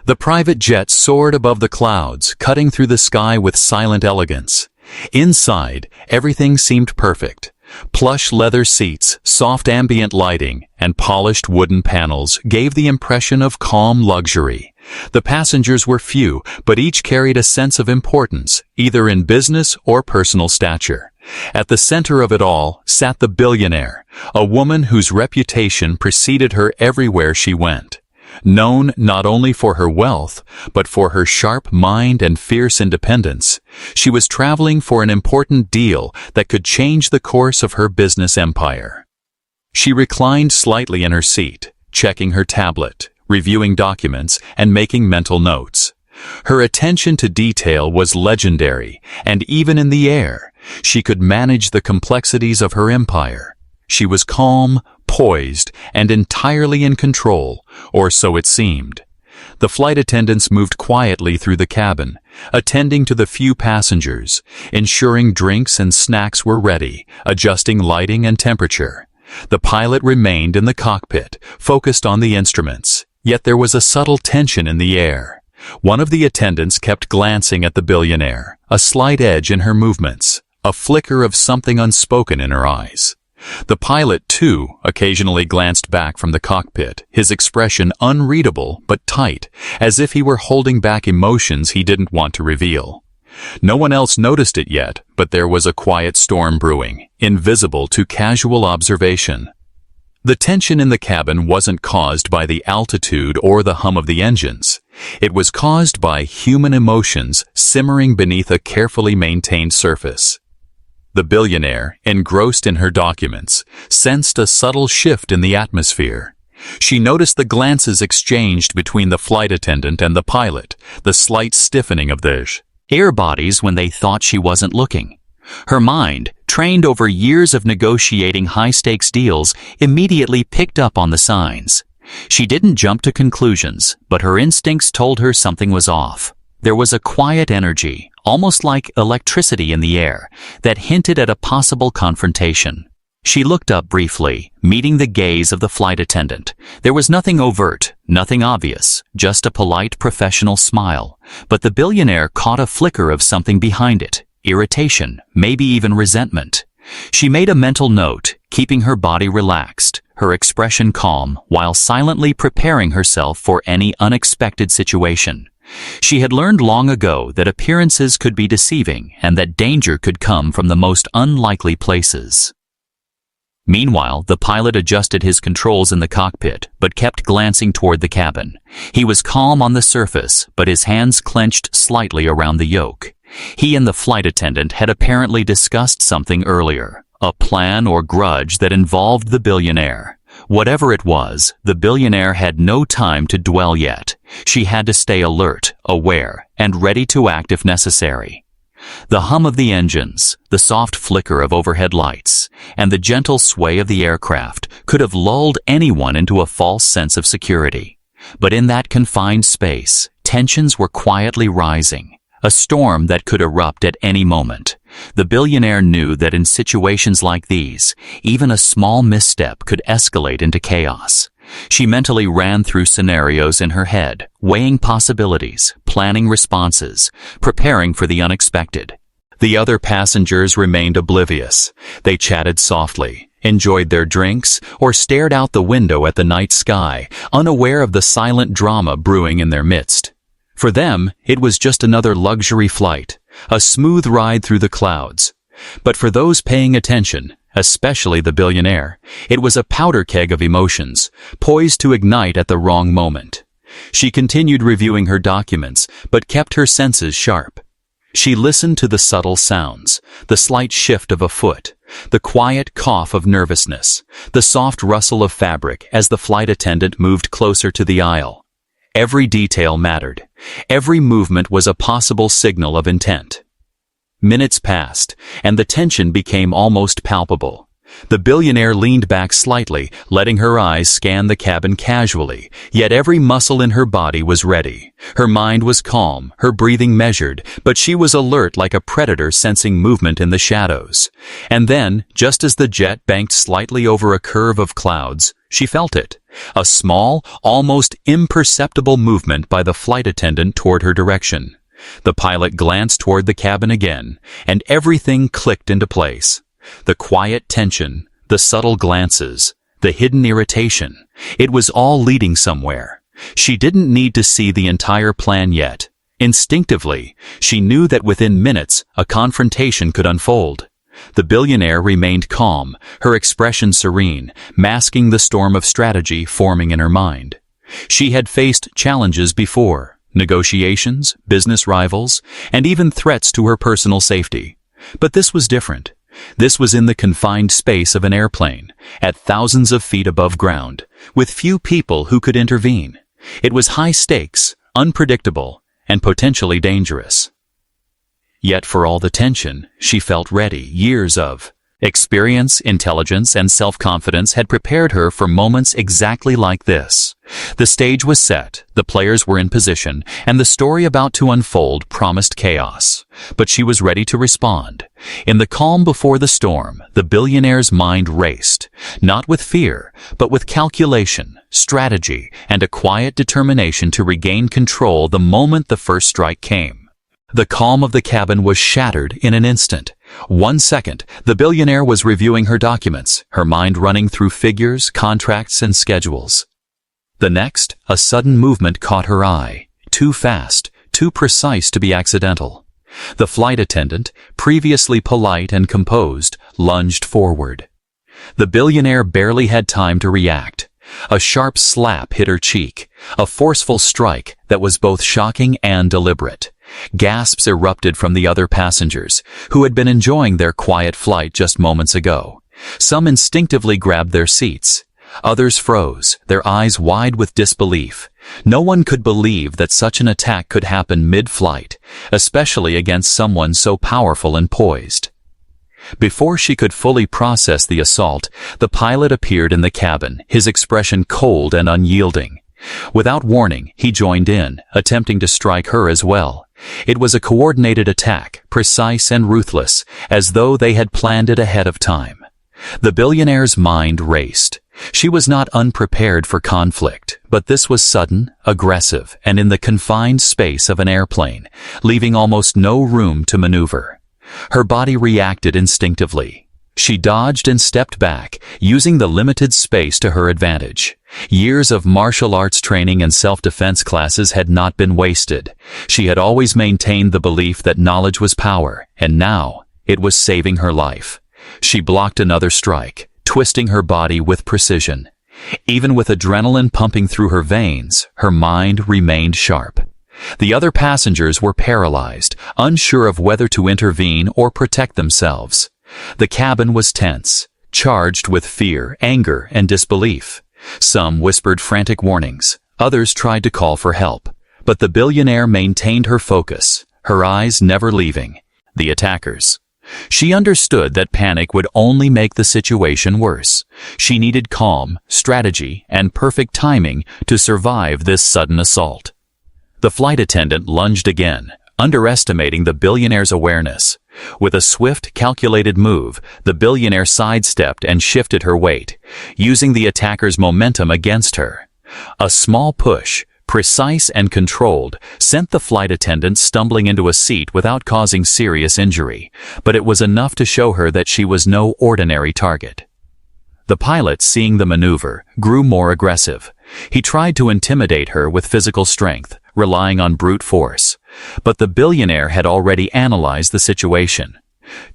The private jet soared above the clouds, cutting through the sky with silent elegance. Inside, everything seemed perfect. Plush leather seats, soft ambient lighting, and polished wooden panels gave the impression of calm luxury. The passengers were few, but each carried a sense of importance, either in business or personal stature. At the center of it all sat the billionaire, a woman whose reputation preceded her everywhere she went. Known not only for her wealth, but for her sharp mind and fierce independence, she was traveling for an important deal that could change the course of her business empire. She reclined slightly in her seat, checking her tablet, reviewing documents, and making mental notes. Her attention to detail was legendary, and even in the air, she could manage the complexities of her empire. She was calm, poised, and entirely in control, or so it seemed. The flight attendants moved quietly through the cabin, attending to the few passengers, ensuring drinks and snacks were ready, adjusting lighting and temperature. The pilot remained in the cockpit, focused on the instruments, yet there was a subtle tension in the air. One of the attendants kept glancing at the billionaire, a slight edge in her movements, a flicker of something unspoken in her eyes. The pilot, too, occasionally glanced back from the cockpit, his expression unreadable but tight, as if he were holding back emotions he didn't want to reveal. No one else noticed it yet, but there was a quiet storm brewing, invisible to casual observation. The tension in the cabin wasn't caused by the altitude or the hum of the engines. It was caused by human emotions simmering beneath a carefully maintained surface. The billionaire, engrossed in her documents, sensed a subtle shift in the atmosphere. She noticed the glances exchanged between the flight attendant and the pilot, the slight stiffening of their air bodies when they thought she wasn't looking. Her mind, trained over years of negotiating high-stakes deals, immediately picked up on the signs. She didn't jump to conclusions, but her instincts told her something was off. There was a quiet energy, almost like electricity in the air, that hinted at a possible confrontation. She looked up briefly, meeting the gaze of the flight attendant. There was nothing overt, nothing obvious, just a polite professional smile. But the billionaire caught a flicker of something behind it, irritation, maybe even resentment. She made a mental note, keeping her body relaxed, her expression calm, while silently preparing herself for any unexpected situation. She had learned long ago that appearances could be deceiving and that danger could come from the most unlikely places. Meanwhile, the pilot adjusted his controls in the cockpit, but kept glancing toward the cabin. He was calm on the surface, but his hands clenched slightly around the yoke. He and the flight attendant had apparently discussed something earlier, a plan or grudge that involved the billionaire. Whatever it was, the billionaire had no time to dwell yet. She had to stay alert, aware, and ready to act if necessary. The hum of the engines, the soft flicker of overhead lights, and the gentle sway of the aircraft could have lulled anyone into a false sense of security. But in that confined space, tensions were quietly rising, a storm that could erupt at any moment. The billionaire knew that in situations like these, even a small misstep could escalate into chaos. She mentally ran through scenarios in her head, weighing possibilities, planning responses, preparing for the unexpected. The other passengers remained oblivious. They chatted softly, enjoyed their drinks, or stared out the window at the night sky, unaware of the silent drama brewing in their midst. For them, it was just another luxury flight, a smooth ride through the clouds. But for those paying attention, especially the billionaire, it was a powder keg of emotions, poised to ignite at the wrong moment. She continued reviewing her documents, but kept her senses sharp. She listened to the subtle sounds, the slight shift of a foot, the quiet cough of nervousness, the soft rustle of fabric as the flight attendant moved closer to the aisle. Every detail mattered. Every movement was a possible signal of intent. Minutes passed, and the tension became almost palpable. The billionaire leaned back slightly, letting her eyes scan the cabin casually, yet every muscle in her body was ready. Her mind was calm, her breathing measured, but she was alert like a predator sensing movement in the shadows. And then, just as the jet banked slightly over a curve of clouds, she felt it. A small, almost imperceptible movement by the flight attendant toward her direction. The pilot glanced toward the cabin again, and everything clicked into place. The quiet tension, the subtle glances, the hidden irritation. It was all leading somewhere. She didn't need to see the entire plan yet. Instinctively, she knew that within minutes, a confrontation could unfold. The billionaire remained calm, her expression serene, masking the storm of strategy forming in her mind. She had faced challenges before, negotiations, business rivals, and even threats to her personal safety. But this was different. This was in the confined space of an airplane, at thousands of feet above ground, with few people who could intervene. It was high stakes, unpredictable, and potentially dangerous. Yet for all the tension, she felt ready. Years of experience, intelligence, and self-confidence had prepared her for moments exactly like this. The stage was set, the players were in position, and the story about to unfold promised chaos. But she was ready to respond. In the calm before the storm, the billionaire's mind raced, not with fear, but with calculation, strategy, and a quiet determination to regain control the moment the first strike came. The calm of the cabin was shattered in an instant. 1 second, the billionaire was reviewing her documents, her mind running through figures, contracts, and schedules. The next, a sudden movement caught her eye. Too fast, too precise to be accidental. The flight attendant, previously polite and composed, lunged forward. The billionaire barely had time to react. A sharp slap hit her cheek, a forceful strike that was both shocking and deliberate. Gasps erupted from the other passengers, who had been enjoying their quiet flight just moments ago. Some instinctively grabbed their seats. Others froze, their eyes wide with disbelief. No one could believe that such an attack could happen mid-flight, especially against someone so powerful and poised. Before she could fully process the assault, the pilot appeared in the cabin, his expression cold and unyielding. Without warning, he joined in, attempting to strike her as well. It was a coordinated attack, precise and ruthless, as though they had planned it ahead of time. The billionaire's mind raced. She was not unprepared for conflict, but this was sudden, aggressive, and in the confined space of an airplane, leaving almost no room to maneuver. Her body reacted instinctively. She dodged and stepped back, using the limited space to her advantage. Years of martial arts training and self-defense classes had not been wasted. She had always maintained the belief that knowledge was power, and now it was saving her life. She blocked another strike, twisting her body with precision. Even with adrenaline pumping through her veins, her mind remained sharp. The other passengers were paralyzed, unsure of whether to intervene or protect themselves. The cabin was tense, charged with fear, anger, and disbelief. Some whispered frantic warnings, others tried to call for help. But the billionaire maintained her focus, her eyes never leaving the attackers. She understood that panic would only make the situation worse. She needed calm, strategy, and perfect timing to survive this sudden assault. The flight attendant lunged again, underestimating the billionaire's awareness. With a swift, calculated move, the billionaire sidestepped and shifted her weight, using the attacker's momentum against her. A small push, precise and controlled, sent the flight attendant stumbling into a seat without causing serious injury, but it was enough to show her that she was no ordinary target. The pilot, seeing the maneuver, grew more aggressive. He tried to intimidate her with physical strength, relying on brute force. But the billionaire had already analyzed the situation.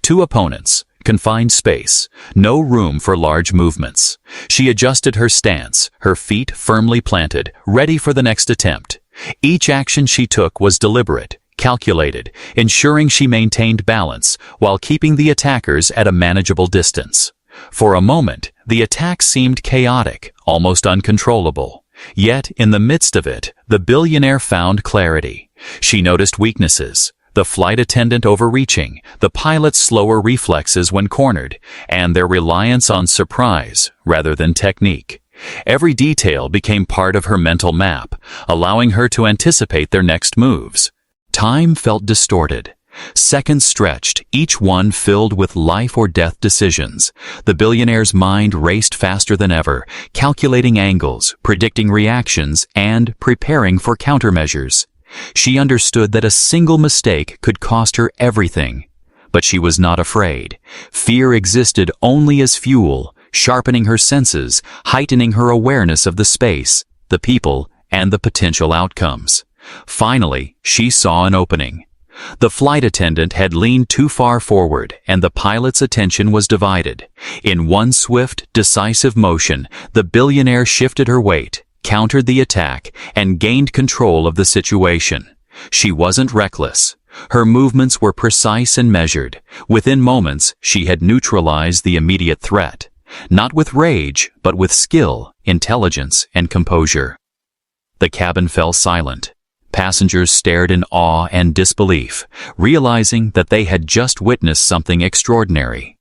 2 opponents, confined space, no room for large movements. She adjusted her stance, her feet firmly planted, ready for the next attempt. Each action she took was deliberate, calculated, ensuring she maintained balance while keeping the attackers at a manageable distance. For a moment, the attack seemed chaotic, almost uncontrollable. Yet, in the midst of it, the billionaire found clarity. She noticed weaknesses, the flight attendant overreaching, the pilot's slower reflexes when cornered, and their reliance on surprise rather than technique. Every detail became part of her mental map, allowing her to anticipate their next moves. Time felt distorted. Seconds stretched, each one filled with life-or-death decisions. The billionaire's mind raced faster than ever, calculating angles, predicting reactions, and preparing for countermeasures. She understood that a single mistake could cost her everything. But she was not afraid. Fear existed only as fuel, sharpening her senses, heightening her awareness of the space, the people, and the potential outcomes. Finally, she saw an opening. The flight attendant had leaned too far forward, and the pilot's attention was divided. In one swift, decisive motion, the billionaire shifted her weight, countered the attack, and gained control of the situation. She wasn't reckless. Her movements were precise and measured. Within moments, she had neutralized the immediate threat. Not with rage, but with skill, intelligence, and composure. The cabin fell silent. Passengers stared in awe and disbelief, realizing that they had just witnessed something extraordinary.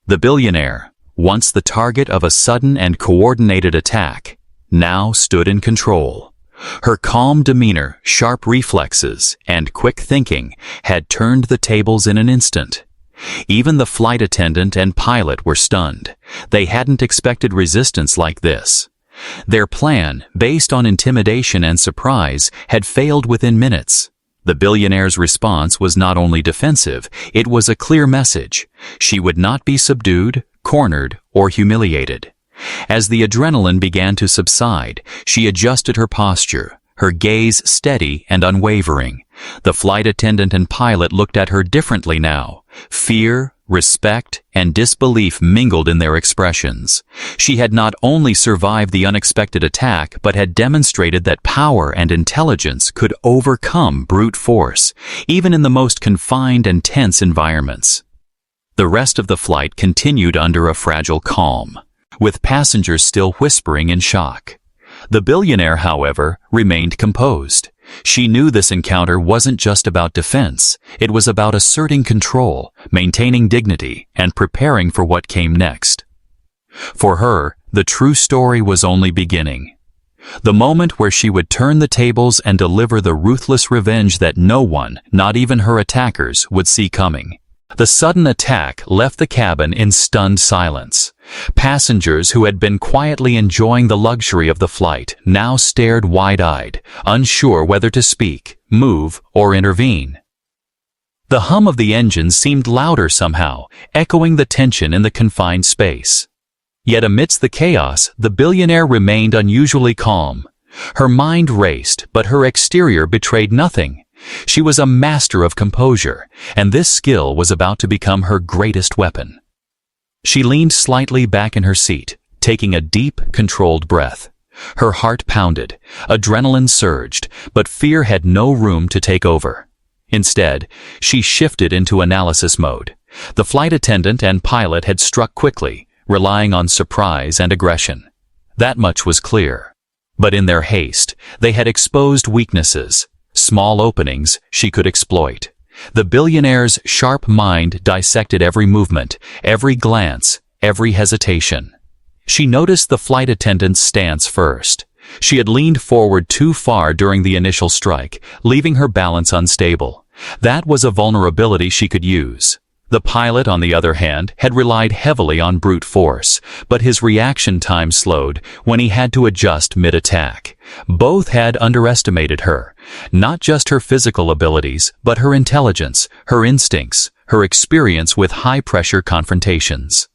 The billionaire, once the target of a sudden and coordinated attack, now stood in control. Her calm demeanor, sharp reflexes, and quick thinking had turned the tables in an instant. Even the flight attendant and pilot were stunned. They hadn't expected resistance like this. Their plan, based on intimidation and surprise, had failed within minutes. The billionaire's response was not only defensive, it was a clear message. She would not be subdued, cornered, or humiliated. As the adrenaline began to subside, she adjusted her posture, her gaze steady and unwavering. The flight attendant and pilot looked at her differently now. Fear, respect, and disbelief mingled in their expressions. She had not only survived the unexpected attack, but had demonstrated that power and intelligence could overcome brute force, even in the most confined and tense environments. The rest of the flight continued under a fragile calm, with passengers still whispering in shock. The billionaire, however, remained composed. She knew this encounter wasn't just about defense. It was about asserting control, maintaining dignity, and preparing for what came next. For her, the true story was only beginning. The moment where she would turn the tables and deliver the ruthless revenge that no one, not even her attackers, would see coming. The sudden attack left the cabin in stunned silence. Passengers who had been quietly enjoying the luxury of the flight now stared wide-eyed, unsure whether to speak, move, or intervene. The hum of the engine seemed louder somehow, echoing the tension in the confined space. Yet amidst the chaos, the billionaire remained unusually calm. Her mind raced, but her exterior betrayed nothing. She was a master of composure, and this skill was about to become her greatest weapon. She leaned slightly back in her seat, taking a deep, controlled breath. Her heart pounded, adrenaline surged, but fear had no room to take over. Instead, she shifted into analysis mode. The flight attendant and pilot had struck quickly, relying on surprise and aggression. That much was clear. But in their haste, they had exposed weaknesses, small openings she could exploit. The billionaire's sharp mind dissected every movement, every glance, every hesitation. She noticed the flight attendant's stance first. She had leaned forward too far during the initial strike, leaving her balance unstable. That was a vulnerability she could use. The pilot, on the other hand, had relied heavily on brute force, but his reaction time slowed when he had to adjust mid-attack. Both had underestimated her, not just her physical abilities, but her intelligence, her instincts, her experience with high-pressure confrontations.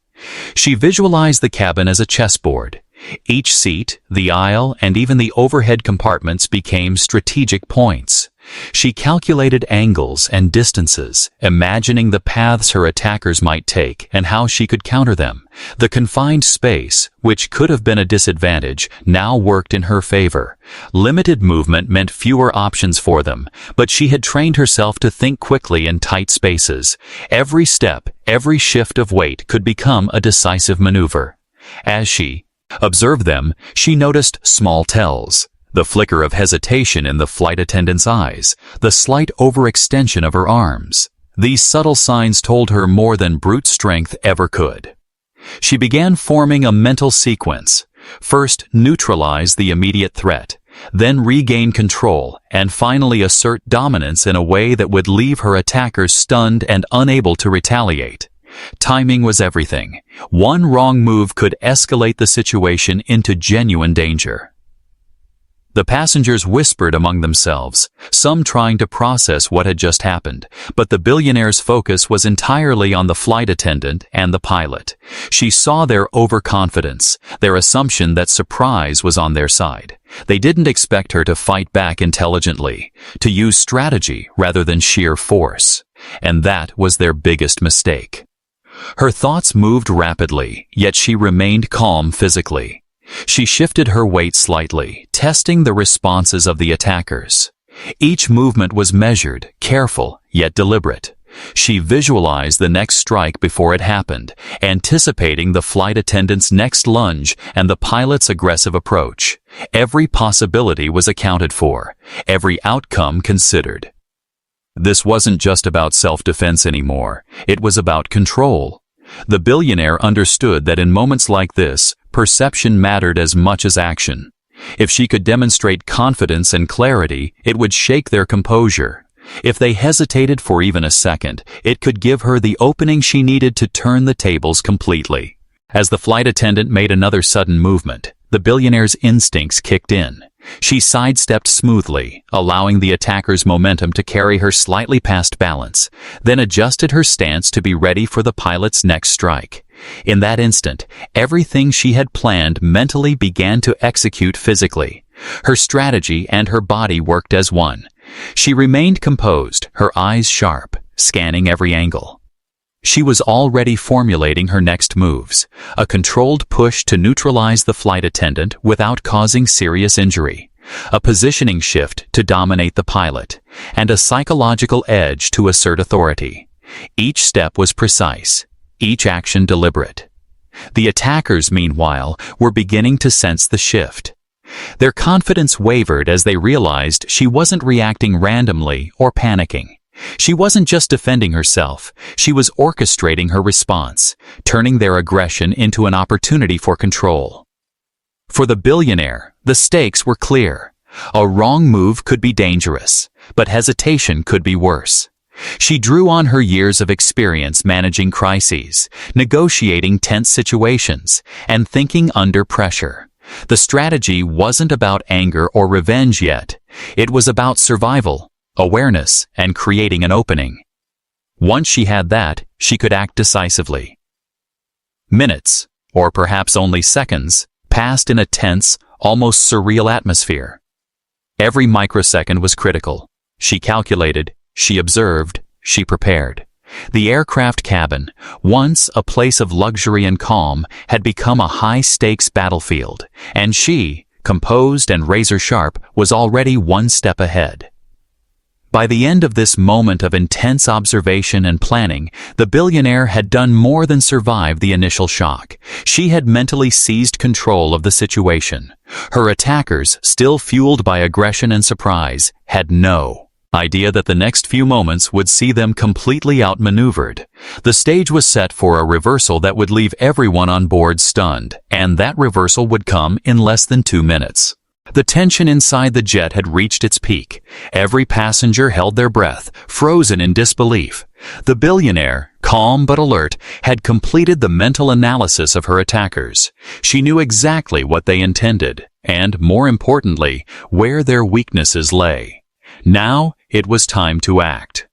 She visualized the cabin as a chessboard. Each seat, the aisle, and even the overhead compartments became strategic points. She calculated angles and distances, imagining the paths her attackers might take and how she could counter them. The confined space, which could have been a disadvantage, now worked in her favor. Limited movement meant fewer options for them, but she had trained herself to think quickly in tight spaces. Every step, every shift of weight could become a decisive maneuver. As she observed them, she noticed small tells. The flicker of hesitation in the flight attendant's eyes, the slight overextension of her arms. These subtle signs told her more than brute strength ever could. She began forming a mental sequence. First, neutralize the immediate threat, then regain control, and finally assert dominance in a way that would leave her attackers stunned and unable to retaliate. Timing was everything. One wrong move could escalate the situation into genuine danger. The passengers whispered among themselves, some trying to process what had just happened, but the billionaire's focus was entirely on the flight attendant and the pilot. She saw their overconfidence, their assumption that surprise was on their side. They didn't expect her to fight back intelligently, to use strategy rather than sheer force. And that was their biggest mistake. Her thoughts moved rapidly, yet she remained calm physically. She shifted her weight slightly, testing the responses of the attackers. Each movement was measured, careful, yet deliberate. She visualized the next strike before it happened, anticipating the flight attendant's next lunge and the pilot's aggressive approach. Every possibility was accounted for, every outcome considered. This wasn't just about self-defense anymore. It was about control. The billionaire understood that in moments like this, perception mattered as much as action. If she could demonstrate confidence and clarity, it would shake their composure. If they hesitated for even a second, it could give her the opening she needed to turn the tables completely. As the flight attendant made another sudden movement, the billionaire's instincts kicked in. She sidestepped smoothly, allowing the attacker's momentum to carry her slightly past balance, then adjusted her stance to be ready for the pilot's next strike. In that instant, everything she had planned mentally began to execute physically. Her strategy and her body worked as one. She remained composed, her eyes sharp, scanning every angle. She was already formulating her next moves, a controlled push to neutralize the flight attendant without causing serious injury, a positioning shift to dominate the pilot, and a psychological edge to assert authority. Each step was precise, each action deliberate. The attackers, meanwhile, were beginning to sense the shift. Their confidence wavered as they realized she wasn't reacting randomly or panicking. She wasn't just defending herself, she was orchestrating her response, turning their aggression into an opportunity for control. For the billionaire, the stakes were clear. A wrong move could be dangerous, but hesitation could be worse. She drew on her years of experience managing crises, negotiating tense situations, and thinking under pressure. The strategy wasn't about anger or revenge yet. It was about survival, awareness, and creating an opening. Once she had that, she could act decisively. Minutes, or perhaps only seconds, passed in a tense, almost surreal atmosphere. Every microsecond was critical. She calculated, she observed, she prepared. The aircraft cabin, once a place of luxury and calm, had become a high-stakes battlefield, and she, composed and razor-sharp, was already one step ahead. By the end of this moment of intense observation and planning, the billionaire had done more than survive the initial shock. She had mentally seized control of the situation. Her attackers, still fueled by aggression and surprise, had no idea that the next few moments would see them completely outmaneuvered. The stage was set for a reversal that would leave everyone on board stunned, and that reversal would come in less than 2 minutes. The tension inside the jet had reached its peak. Every passenger held their breath, frozen in disbelief. The billionaire, calm but alert, had completed the mental analysis of her attackers. She knew exactly what they intended, and, more importantly, where their weaknesses lay. Now, it was time to act.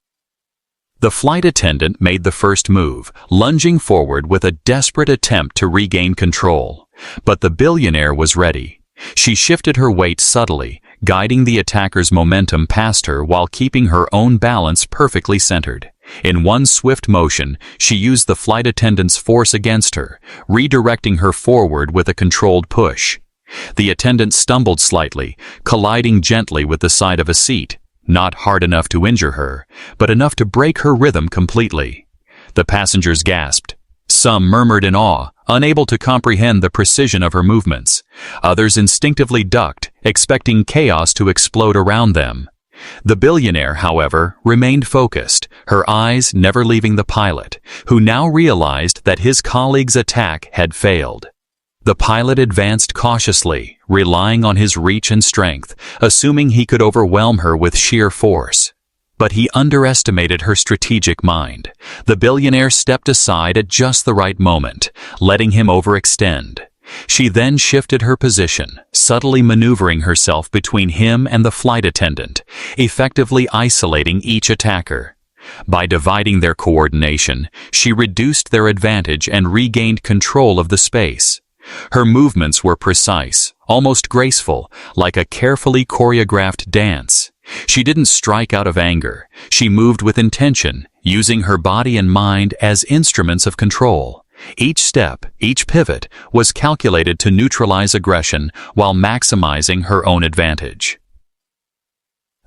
The flight attendant made the first move, lunging forward with a desperate attempt to regain control. But the billionaire was ready. She shifted her weight subtly, guiding the attacker's momentum past her while keeping her own balance perfectly centered. In one swift motion, she used the flight attendant's force against her, redirecting her forward with a controlled push. The attendant stumbled slightly, colliding gently with the side of a seat, not hard enough to injure her, but enough to break her rhythm completely. The passengers gasped. Some murmured in awe, unable to comprehend the precision of her movements. Others instinctively ducked, expecting chaos to explode around them. The billionaire, however, remained focused, her eyes never leaving the pilot, who now realized that his colleague's attack had failed. The pilot advanced cautiously, relying on his reach and strength, assuming he could overwhelm her with sheer force. But he underestimated her strategic mind. The billionaire stepped aside at just the right moment, letting him overextend. She then shifted her position, subtly maneuvering herself between him and the flight attendant, effectively isolating each attacker. By dividing their coordination, she reduced their advantage and regained control of the space. Her movements were precise, almost graceful, like a carefully choreographed dance. She didn't strike out of anger. She moved with intention, using her body and mind as instruments of control. Each step, each pivot, was calculated to neutralize aggression while maximizing her own advantage.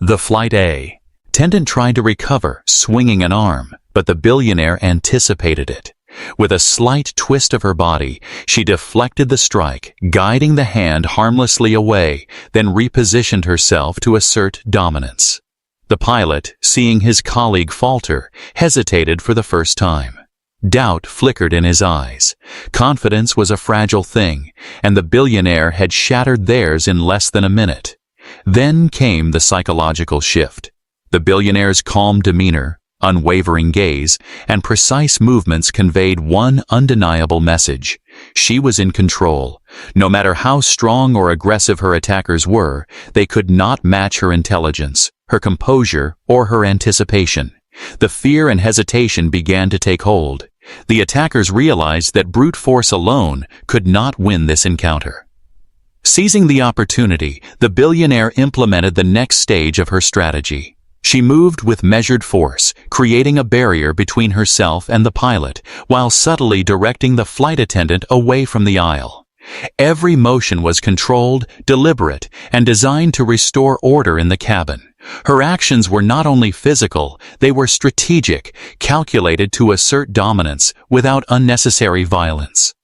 The Flight Attendant tried to recover, swinging an arm, but the billionaire anticipated it. With a slight twist of her body, she deflected the strike, guiding the hand harmlessly away, then repositioned herself to assert dominance. The pilot, seeing his colleague falter, hesitated for the first time. Doubt flickered in his eyes. Confidence was a fragile thing, and the billionaire had shattered theirs in less than a minute. Then came the psychological shift. The billionaire's calm demeanor, unwavering gaze, and precise movements conveyed one undeniable message. She was in control. No matter how strong or aggressive her attackers were, they could not match her intelligence, her composure, or her anticipation. The fear and hesitation began to take hold. The attackers realized that brute force alone could not win this encounter. Seizing the opportunity, the billionaire implemented the next stage of her strategy. She moved with measured force, creating a barrier between herself and the pilot, while subtly directing the flight attendant away from the aisle. Every motion was controlled, deliberate, and designed to restore order in the cabin. Her actions were not only physical, they were strategic, calculated to assert dominance without unnecessary violence.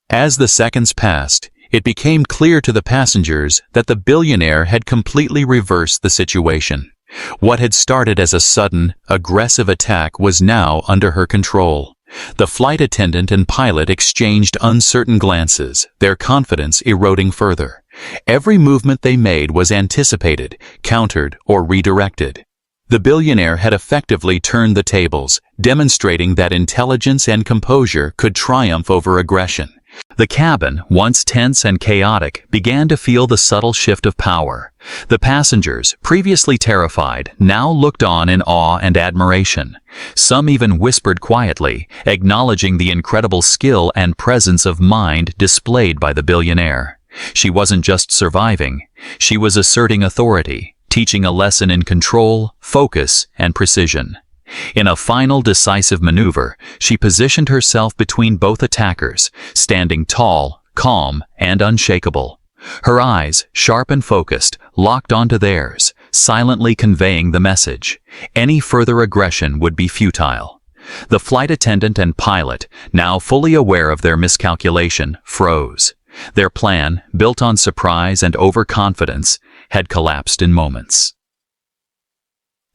As the seconds passed, it became clear to the passengers that the billionaire had completely reversed the situation. What had started as a sudden, aggressive attack was now under her control. The flight attendant and pilot exchanged uncertain glances, their confidence eroding further. Every movement they made was anticipated, countered, or redirected. The billionaire had effectively turned the tables, demonstrating that intelligence and composure could triumph over aggression. The cabin, once tense and chaotic, began to feel the subtle shift of power. The passengers, previously terrified, now looked on in awe and admiration. Some even whispered quietly, acknowledging the incredible skill and presence of mind displayed by the billionaire. She wasn't just surviving, she was asserting authority, teaching a lesson in control, focus, and precision. In a final decisive maneuver, she positioned herself between both attackers, standing tall, calm, and unshakable. Her eyes, sharp and focused, locked onto theirs, silently conveying the message. Any further aggression would be futile. The flight attendant and pilot, now fully aware of their miscalculation, froze. Their plan, built on surprise and overconfidence, had collapsed in moments.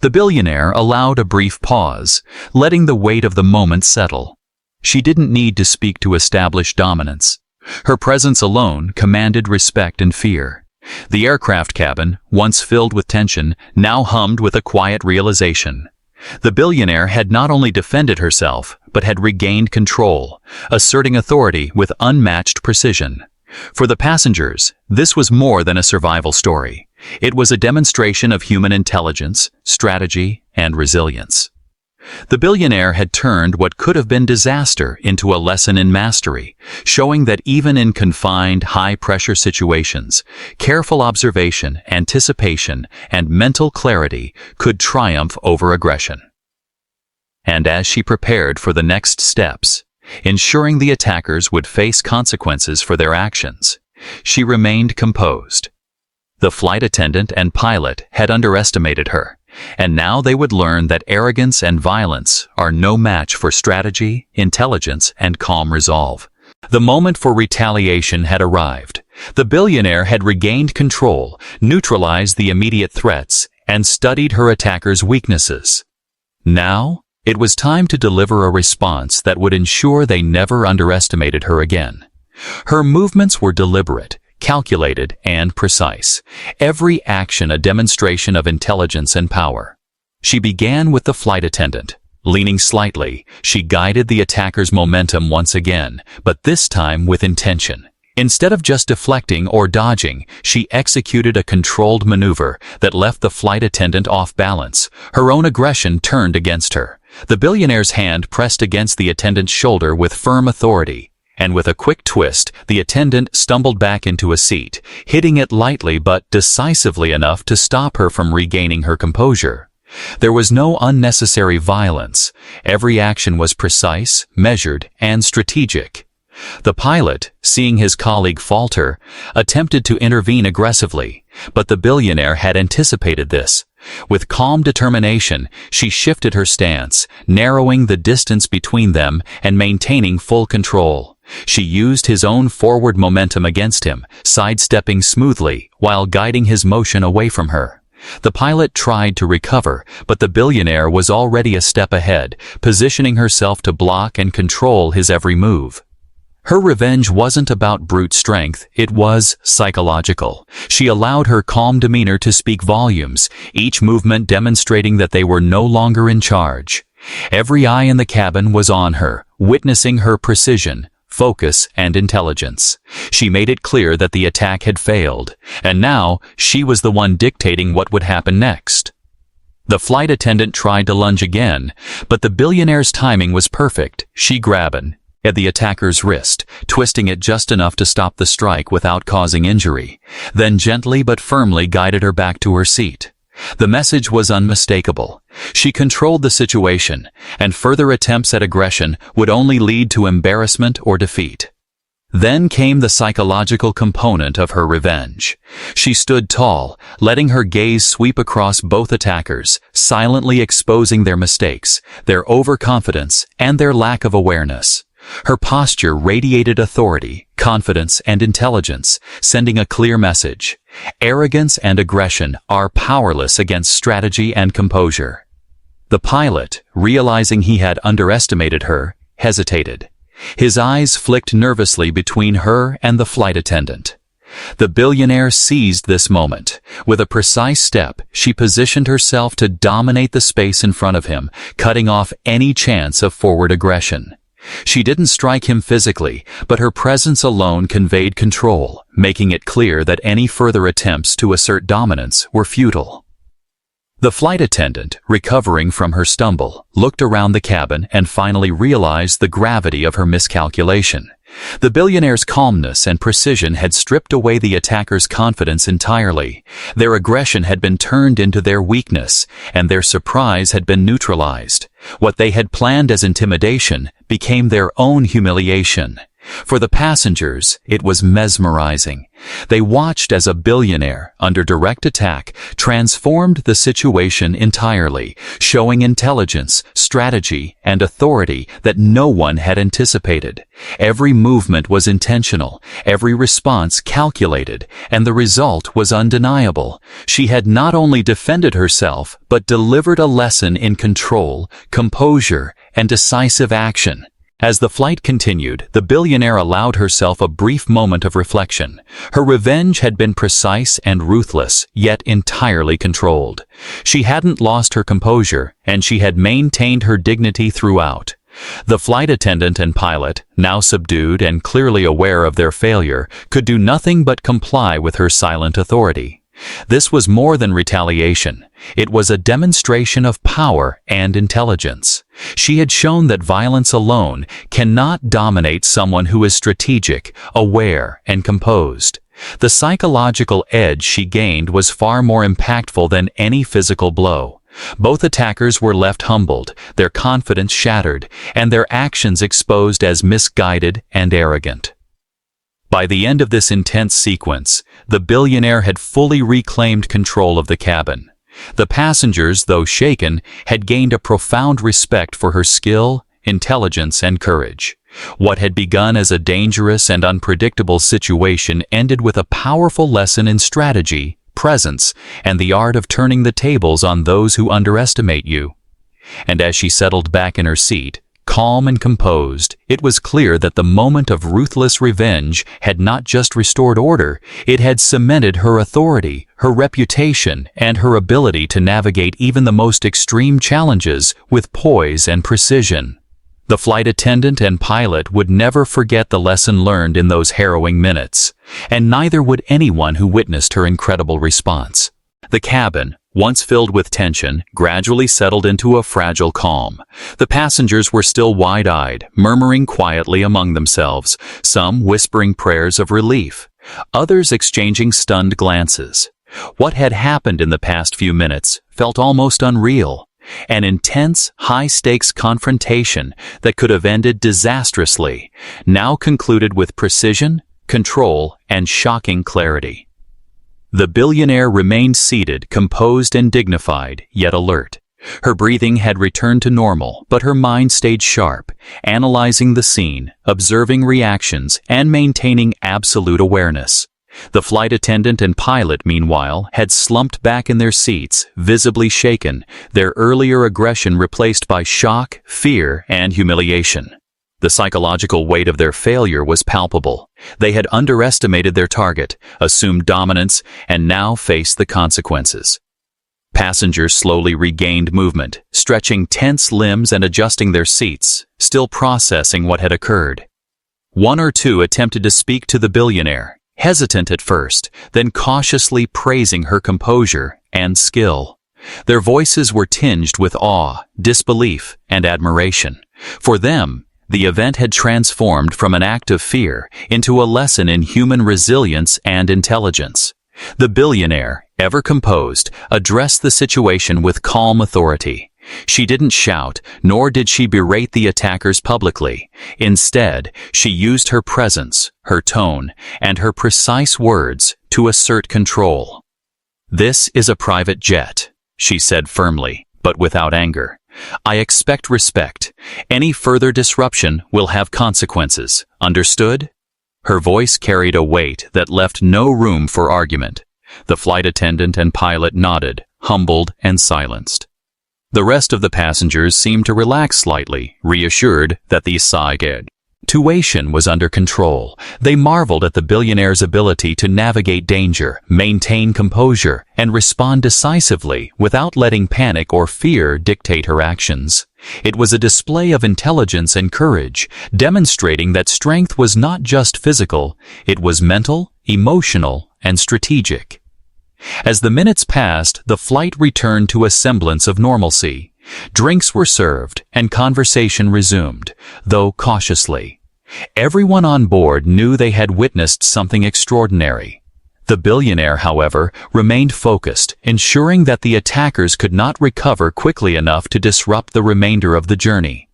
The billionaire allowed a brief pause, letting the weight of the moment settle. She didn't need to speak to establish dominance. Her presence alone commanded respect and fear. The aircraft cabin, once filled with tension, now hummed with a quiet realization. The billionaire had not only defended herself, but had regained control, asserting authority with unmatched precision. For the passengers, this was more than a survival story. It was a demonstration of human intelligence, strategy, and resilience. The billionaire had turned what could have been disaster into a lesson in mastery, showing that even in confined, high-pressure situations, careful observation, anticipation, and mental clarity could triumph over aggression. And as she prepared for the next steps, ensuring the attackers would face consequences for their actions, she remained composed. The flight attendant and pilot had underestimated her, and now they would learn that arrogance and violence are no match for strategy, intelligence, and calm resolve. The moment for retaliation had arrived. The billionaire had regained control, neutralized the immediate threats, and studied her attackers' weaknesses. Now, it was time to deliver a response that would ensure they never underestimated her again. Her movements were deliberate, calculated, and precise, every action a demonstration of intelligence and power. She began with the flight attendant. Leaning slightly, she guided the attacker's momentum once again, but this time with intention. Instead of just deflecting or dodging, she executed a controlled maneuver that left the flight attendant off balance. Her own aggression turned against her. The billionaire's hand pressed against the attendant's shoulder with firm authority, and with a quick twist, the attendant stumbled back into a seat, hitting it lightly but decisively enough to stop her from regaining her composure. There was no unnecessary violence. Every action was precise, measured, and strategic. The pilot, seeing his colleague falter, attempted to intervene aggressively, but the billionaire had anticipated this. With calm determination, she shifted her stance, narrowing the distance between them and maintaining full control. She used his own forward momentum against him, sidestepping smoothly while guiding his motion away from her. The pilot tried to recover, but the billionaire was already a step ahead, positioning herself to block and control his every move. Her revenge wasn't about brute strength, it was psychological. She allowed her calm demeanor to speak volumes, each movement demonstrating that they were no longer in charge. Every eye in the cabin was on her, witnessing her precision, focus, and intelligence. She made it clear that the attack had failed, and now she was the one dictating what would happen next. The flight attendant tried to lunge again, but the billionaire's timing was perfect. She grabbed at the attacker's wrist, twisting it just enough to stop the strike without causing injury, then gently but firmly guided her back to her seat. The message was unmistakable. She controlled the situation, and further attempts at aggression would only lead to embarrassment or defeat. Then came the psychological component of her revenge. She stood tall, letting her gaze sweep across both attackers, silently exposing their mistakes, their overconfidence, and their lack of awareness. Her posture radiated authority, confidence, and intelligence, sending a clear message. Arrogance and aggression are powerless against strategy and composure. The pilot, realizing he had underestimated her, hesitated. His eyes flicked nervously between her and the flight attendant. The billionaire seized this moment. With a precise step, she positioned herself to dominate the space in front of him, cutting off any chance of forward aggression. She didn't strike him physically, but her presence alone conveyed control, making it clear that any further attempts to assert dominance were futile. The flight attendant, recovering from her stumble, looked around the cabin and finally realized the gravity of her miscalculation. The billionaire's calmness and precision had stripped away the attacker's confidence entirely. Their aggression had been turned into their weakness, and their surprise had been neutralized. What they had planned as intimidation became their own humiliation. For the passengers, it was mesmerizing. They watched as a billionaire, under direct attack, transformed the situation entirely, showing intelligence, strategy, and authority that no one had anticipated. Every movement was intentional, every response calculated, and the result was undeniable. She had not only defended herself, but delivered a lesson in control, composure, and decisive action. As the flight continued, the billionaire allowed herself a brief moment of reflection. Her revenge had been precise and ruthless, yet entirely controlled. She hadn't lost her composure, and she had maintained her dignity throughout. The flight attendant and pilot, now subdued and clearly aware of their failure, could do nothing but comply with her silent authority. This was more than retaliation. It was a demonstration of power and intelligence. She had shown that violence alone cannot dominate someone who is strategic, aware, and composed. The psychological edge she gained was far more impactful than any physical blow. Both attackers were left humbled, their confidence shattered, and their actions exposed as misguided and arrogant. By the end of this intense sequence, the billionaire had fully reclaimed control of the cabin. The passengers, though shaken, had gained a profound respect for her skill, intelligence, and courage. What had begun as a dangerous and unpredictable situation ended with a powerful lesson in strategy, presence, and the art of turning the tables on those who underestimate you. And as she settled back in her seat, calm and composed, it was clear that the moment of ruthless revenge had not just restored order, it had cemented her authority, her reputation, and her ability to navigate even the most extreme challenges with poise and precision. The flight attendant and pilot would never forget the lesson learned in those harrowing minutes, and neither would anyone who witnessed her incredible response. The cabin, once filled with tension, gradually settled into a fragile calm. The passengers were still wide-eyed, murmuring quietly among themselves, some whispering prayers of relief, others exchanging stunned glances. What had happened in the past few minutes felt almost unreal. An intense, high-stakes confrontation that could have ended disastrously, now concluded with precision, control, and shocking clarity. The billionaire remained seated, composed and dignified, yet alert. Her breathing had returned to normal, but her mind stayed sharp, analyzing the scene, observing reactions, and maintaining absolute awareness. The flight attendant and pilot, meanwhile, had slumped back in their seats, visibly shaken, their earlier aggression replaced by shock, fear, and humiliation. The psychological weight of their failure was palpable. They had underestimated their target, assumed dominance, and now faced the consequences. Passengers slowly regained movement, stretching tense limbs and adjusting their seats, still processing what had occurred. One or two attempted to speak to the billionaire, hesitant at first, then cautiously praising her composure and skill. Their voices were tinged with awe, disbelief, and admiration. For them, the event had transformed from an act of fear into a lesson in human resilience and intelligence. The billionaire, ever composed, addressed the situation with calm authority. She didn't shout, nor did she berate the attackers publicly. Instead, she used her presence, her tone, and her precise words to assert control. "This is a private jet," she said firmly, but without anger. "I expect respect. Any further disruption will have consequences. Understood?" Her voice carried a weight that left no room for argument. The flight attendant and pilot nodded, humbled and silenced. The rest of the passengers seemed to relax slightly, reassured that the situation was under control. They marveled at the billionaire's ability to navigate danger, maintain composure, and respond decisively without letting panic or fear dictate her actions. It was a display of intelligence and courage, demonstrating that strength was not just physical, it was mental, emotional, and strategic. As the minutes passed, the flight returned to a semblance of normalcy. Drinks were served, and conversation resumed, though cautiously. Everyone on board knew they had witnessed something extraordinary. The billionaire, however, remained focused, ensuring that the attackers could not recover quickly enough to disrupt the remainder of the journey.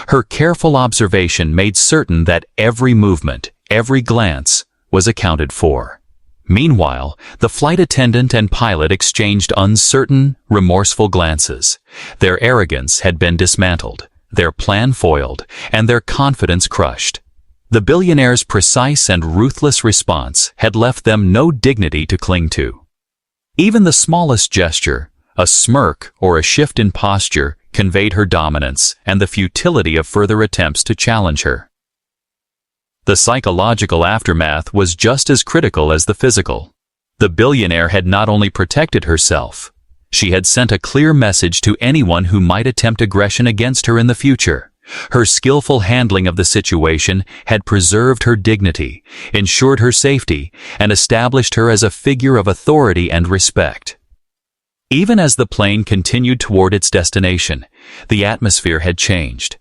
Her careful observation made certain that every movement, every glance, was accounted for. Meanwhile, the flight attendant and pilot exchanged uncertain, remorseful glances. Their arrogance had been dismantled, their plan foiled, and their confidence crushed. The billionaire's precise and ruthless response had left them no dignity to cling to. Even the smallest gesture, a smirk or a shift in posture, conveyed her dominance and the futility of further attempts to challenge her. The psychological aftermath was just as critical as the physical. The billionaire had not only protected herself, she had sent a clear message to anyone who might attempt aggression against her in the future. Her skillful handling of the situation had preserved her dignity, ensured her safety, and established her as a figure of authority and respect. Even as the plane continued toward its destination, the atmosphere had changed.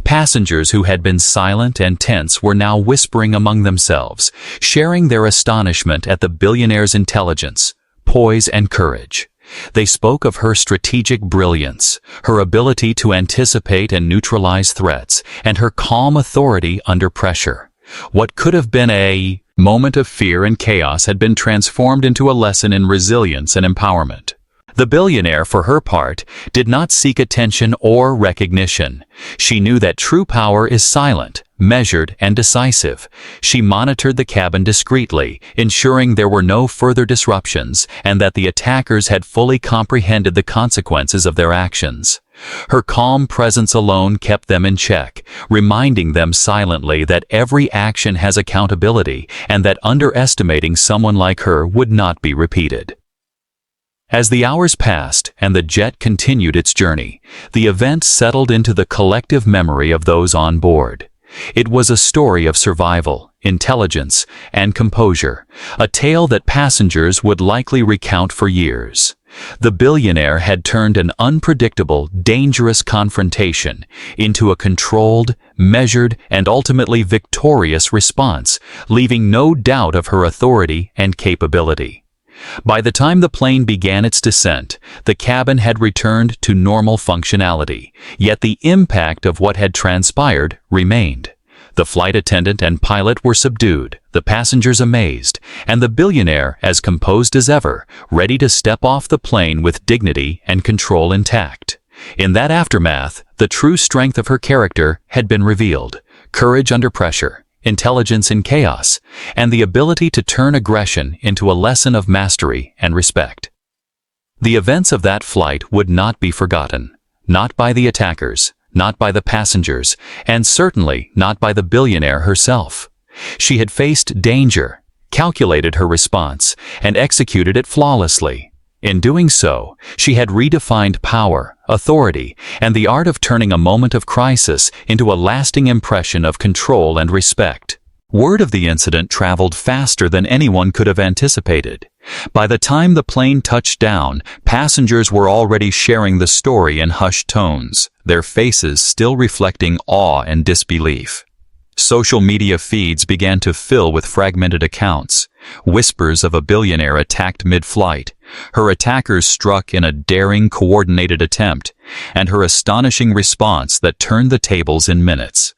Passengers who had been silent and tense were now whispering among themselves, sharing their astonishment at the billionaire's intelligence, poise, and courage. They spoke of her strategic brilliance, her ability to anticipate and neutralize threats, and her calm authority under pressure. What could have been a moment of fear and chaos had been transformed into a lesson in resilience and empowerment. The billionaire, for her part, did not seek attention or recognition. She knew that true power is silent, measured, and decisive. She monitored the cabin discreetly, ensuring there were no further disruptions and that the attackers had fully comprehended the consequences of their actions. Her calm presence alone kept them in check, reminding them silently that every action has accountability and that underestimating someone like her would not be repeated. As the hours passed and the jet continued its journey, the event settled into the collective memory of those on board. It was a story of survival, intelligence, and composure, a tale that passengers would likely recount for years. The billionaire had turned an unpredictable, dangerous confrontation into a controlled, measured, and ultimately victorious response, leaving no doubt of her authority and capability. By the time the plane began its descent, the cabin had returned to normal functionality, yet the impact of what had transpired remained. The flight attendant and pilot were subdued, the passengers amazed, and the billionaire as composed as ever, ready to step off the plane with dignity and control intact. In that aftermath, the true strength of her character had been revealed: courage under pressure, intelligence in chaos, and the ability to turn aggression into a lesson of mastery and respect. The events of that flight would not be forgotten, not by the attackers, not by the passengers, and certainly not by the billionaire herself. She had faced danger, calculated her response, and executed it flawlessly. In doing so, she had redefined power, authority, and the art of turning a moment of crisis into a lasting impression of control and respect. Word of the incident traveled faster than anyone could have anticipated. By the time the plane touched down, passengers were already sharing the story in hushed tones, their faces still reflecting awe and disbelief. Social media feeds began to fill with fragmented accounts. Whispers of a billionaire attacked mid-flight, her attackers struck in a daring, coordinated attempt, and her astonishing response that turned the tables in minutes.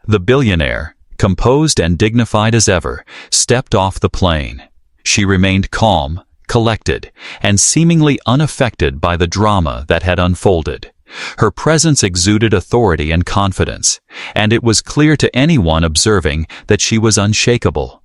The billionaire, composed and dignified as ever, stepped off the plane. She remained calm, collected, and seemingly unaffected by the drama that had unfolded. Her presence exuded authority and confidence, and it was clear to anyone observing that she was unshakable.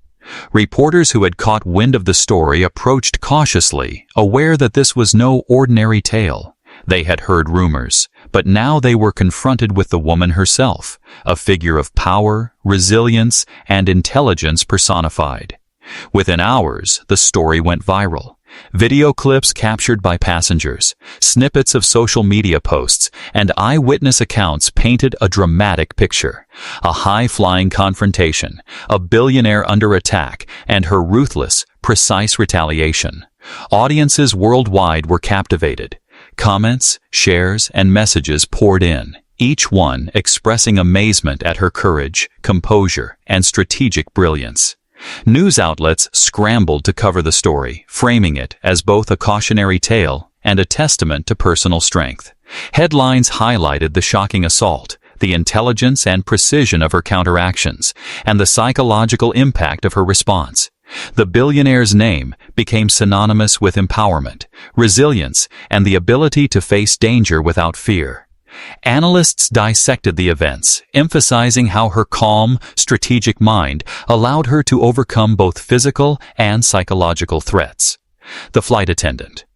Reporters who had caught wind of the story approached cautiously, aware that this was no ordinary tale. They had heard rumors, but now they were confronted with the woman herself, a figure of power, resilience, and intelligence personified. Within hours, the story went viral. Video clips captured by passengers, snippets of social media posts, and eyewitness accounts painted a dramatic picture. A high-flying confrontation, a billionaire under attack, and her ruthless, precise retaliation. Audiences worldwide were captivated. Comments, shares, and messages poured in, each one expressing amazement at her courage, composure, and strategic brilliance. News outlets scrambled to cover the story, framing it as both a cautionary tale and a testament to personal strength. Headlines highlighted the shocking assault, the intelligence and precision of her counteractions, and the psychological impact of her response. The billionaire's name became synonymous with empowerment, resilience, and the ability to face danger without fear. Analysts dissected the events, emphasizing how her calm, strategic mind allowed her to overcome both physical and psychological threats. The flight attendant,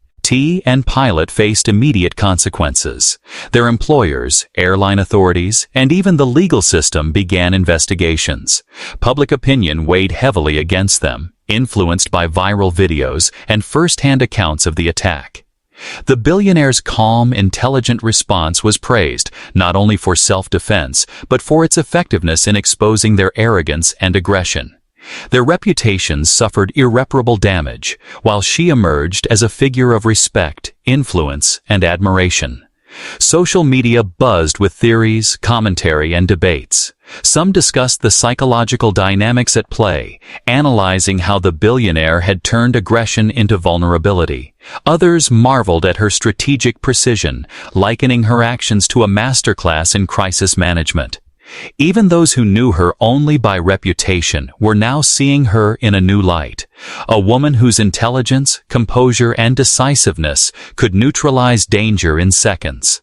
and pilot faced immediate consequences. Their employers, airline authorities, and even the legal system began investigations. Public opinion weighed heavily against them, influenced by viral videos and first-hand accounts of the attack. The billionaire's calm, intelligent response was praised, not only for self-defense, but for its effectiveness in exposing their arrogance and aggression. Their reputations suffered irreparable damage, while she emerged as a figure of respect, influence, and admiration. Social media buzzed with theories, commentary, and debates. Some discussed the psychological dynamics at play, analyzing how the billionaire had turned aggression into vulnerability. Others marveled at her strategic precision, likening her actions to a masterclass in crisis management. Even those who knew her only by reputation were now seeing her in a new light, a woman whose intelligence, composure, and decisiveness could neutralize danger in seconds.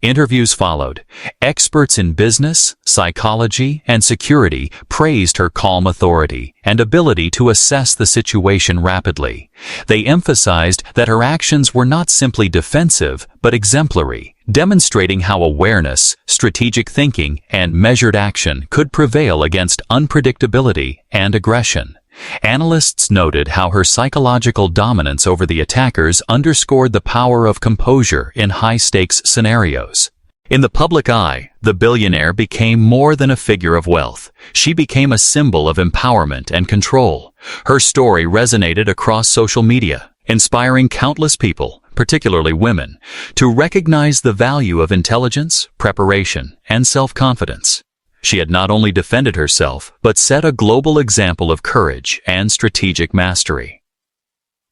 Interviews followed. Experts in business, psychology, and security praised her calm authority and ability to assess the situation rapidly. They emphasized that her actions were not simply defensive, but exemplary, demonstrating how awareness, strategic thinking, and measured action could prevail against unpredictability and aggression. Analysts noted how her psychological dominance over the attackers underscored the power of composure in high-stakes scenarios. In the public eye, the billionaire became more than a figure of wealth. She became a symbol of empowerment and control. Her story resonated across social media, inspiring countless people, particularly women, to recognize the value of intelligence, preparation, and self-confidence. She had not only defended herself, but set a global example of courage and strategic mastery.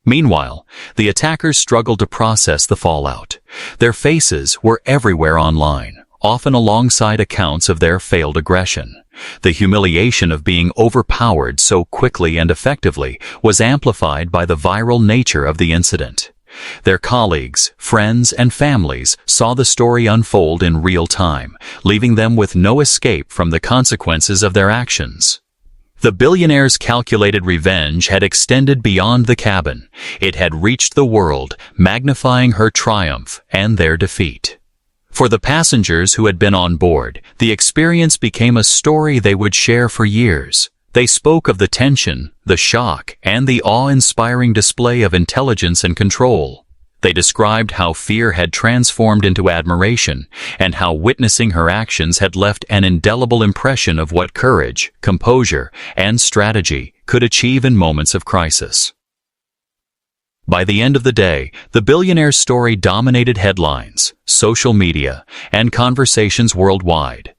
Meanwhile, the attackers struggled to process the fallout. Their faces were everywhere online, often alongside accounts of their failed aggression. The humiliation of being overpowered so quickly and effectively was amplified by the viral nature of the incident. Their colleagues, friends, and families saw the story unfold in real time, leaving them with no escape from the consequences of their actions. The billionaire's calculated revenge had extended beyond the cabin. It had reached the world, magnifying her triumph and their defeat. For the passengers who had been on board, the experience became a story they would share for years. They spoke of the tension, the shock, and the awe-inspiring display of intelligence and control. They described how fear had transformed into admiration, and how witnessing her actions had left an indelible impression of what courage, composure, and strategy could achieve in moments of crisis. By the end of the day, the billionaire's story dominated headlines, social media, and conversations worldwide.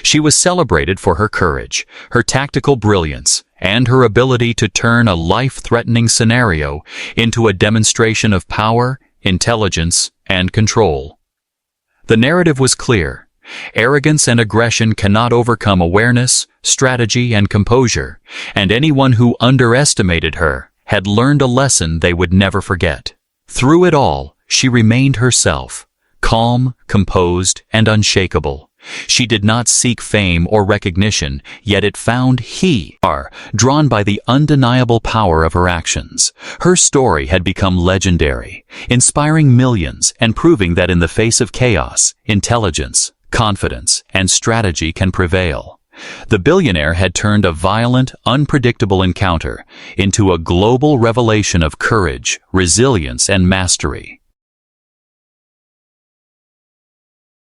She was celebrated for her courage, her tactical brilliance, and her ability to turn a life-threatening scenario into a demonstration of power, intelligence, and control. The narrative was clear. Arrogance and aggression cannot overcome awareness, strategy, and composure, and anyone who underestimated her had learned a lesson they would never forget. Through it all, she remained herself, calm, composed, and unshakable. She did not seek fame or recognition, yet it found her, drawn by the undeniable power of her actions. Her story had become legendary, inspiring millions and proving that in the face of chaos, intelligence, confidence, and strategy can prevail. The billionaire had turned a violent, unpredictable encounter into a global revelation of courage, resilience, and mastery.